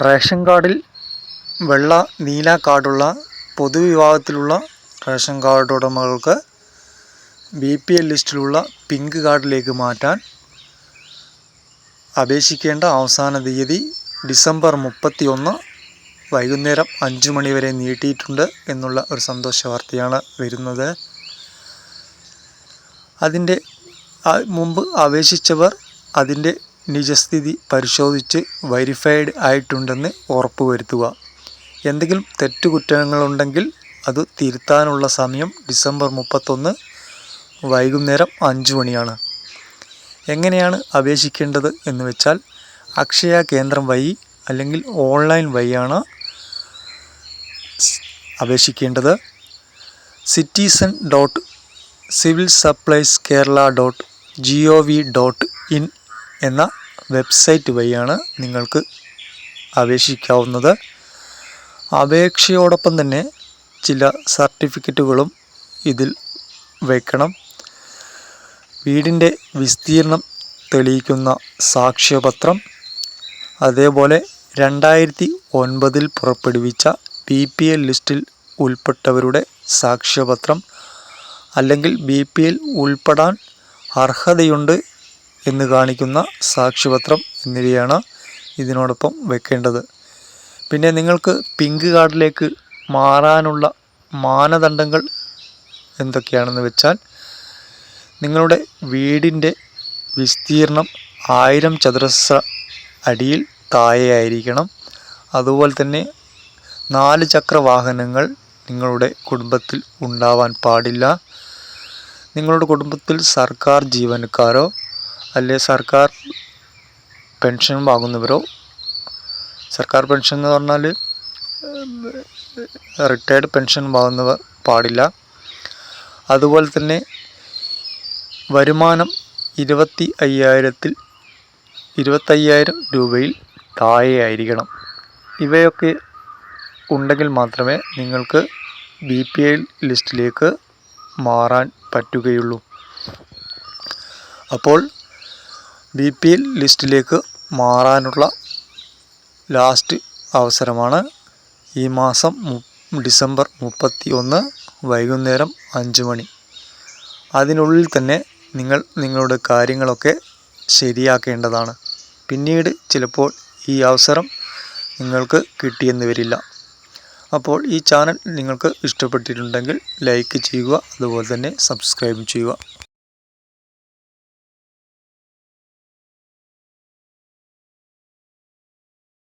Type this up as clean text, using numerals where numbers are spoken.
Ration കാർഡിൽ വെള്ള നീല കാർഡുള്ള പൊതുവിഭാഗത്തിലുള്ള റേഷൻ കാർഡ് ഉടമകൾക്ക് BPL ലിസ്റ്റിലുള്ള പിങ്ക് കാർഡിലേക്ക് മാറ്റാൻ അപേക്ഷിക്കേണ്ട അവസാന തീയതി ഡിസംബർ 31 വൈകുന്നേരം 5 മണി വരെ നീട്ടിയിട്ടുണ്ട് എന്നുള്ള ഒരു സന്തോഷ വാർത്തയാണ് വരുന്നത്. അതിൻ്റെ മുമ്പ് അപേക്ഷിച്ചവർ അതിൻ്റെ നിജസ്ഥിതി പരിശോധിച്ച് വെരിഫൈഡ് ആയിട്ടുണ്ടെന്ന് ഉറപ്പുവരുത്തുക. എന്തെങ്കിലും തെറ്റുകുറ്റങ്ങളുണ്ടെങ്കിൽ അത് തിരുത്താനുള്ള സമയം ഡിസംബർ 31 വൈകുന്നേരം 5 മണിയാണ്. എങ്ങനെയാണ് അപേക്ഷിക്കേണ്ടത് എന്ന് വെച്ചാൽ അക്ഷയ കേന്ദ്രം വഴി അല്ലെങ്കിൽ ഓൺലൈൻ വഴിയാണ് അപേക്ഷിക്കേണ്ടത്. citizen.civilsupplieskerala.gov.in എന്ന വെബ്സൈറ്റ് വഴിയാണ് നിങ്ങൾക്ക് അപേക്ഷിക്കാവുന്നത്. അപേക്ഷയോടൊപ്പം തന്നെ ചില സർട്ടിഫിക്കറ്റുകളും ഇതിൽ വയ്ക്കണം. വീടിൻ്റെ വിസ്തീർണം തെളിയിക്കുന്ന സാക്ഷ്യപത്രം, അതേപോലെ 2009 പുറപ്പെടുവിച്ച BPL ലിസ്റ്റിൽ ഉൾപ്പെട്ടവരുടെ സാക്ഷ്യപത്രം അല്ലെങ്കിൽ BPL ഉൾപ്പെടാൻ അർഹതയുണ്ട് എന്ന് കാണിക്കുന്ന സാക്ഷ്യപത്രം എന്നിവയാണ് ഇതിനോടൊപ്പം വെക്കേണ്ടത്. പിന്നെ നിങ്ങൾക്ക് പിങ്ക് കാർഡിലേക്ക് മാറാനുള്ള മാനദണ്ഡങ്ങൾ എന്തൊക്കെയാണെന്ന് വെച്ചാൽ നിങ്ങളുടെ വീടിൻ്റെ വിസ്തീർണം 1000 ചതുരശ്ര അടിയിൽ താഴെയായിരിക്കണം. അതുപോലെ തന്നെ 4 ചക്ര വാഹനങ്ങൾ നിങ്ങളുടെ കുടുംബത്തിൽ ഉണ്ടാവാൻ പാടില്ല. നിങ്ങളുടെ കുടുംബത്തിൽ സർക്കാർ ജീവനക്കാരോ അല്ലെ സർക്കാർ പെൻഷൻ വാങ്ങുന്നവരോ, സർക്കാർ പെൻഷൻ എന്ന് പറഞ്ഞാൽ റിട്ടയർഡ് പെൻഷൻ വാങ്ങുന്നവർ പാടില്ല. അതുപോലെ തന്നെ വരുമാനം 25,000 രൂപയിൽ താഴെയായിരിക്കണം. ഇവയൊക്കെ ഉണ്ടെങ്കിൽ മാത്രമേ നിങ്ങൾക്ക് BPL ലിസ്റ്റിലേക്ക് മാറാൻ പറ്റുകയുള്ളൂ. അപ്പോൾ BPL ലിസ്റ്റിലേക്ക് മാറാനുള്ള ലാസ്റ്റ് അവസരമാണ് ഈ മാസം ഡിസംബർ 31 വൈകുന്നേരം 5 മണി. അതിനുള്ളിൽ തന്നെ നിങ്ങൾ നിങ്ങളുടെ കാര്യങ്ങളൊക്കെ ശരിയാക്കേണ്ടതാണ്. പിന്നീട് ചിലപ്പോൾ ഈ അവസരം നിങ്ങൾക്ക് കിട്ടിയെന്ന് വരില്ല. അപ്പോൾ ഈ ചാനൽ നിങ്ങൾക്ക് ഇഷ്ടപ്പെട്ടിട്ടുണ്ടെങ്കിൽ ലൈക്ക് ചെയ്യുക, അതുപോലെ തന്നെ സബ്സ്ക്രൈബ് ചെയ്യുക.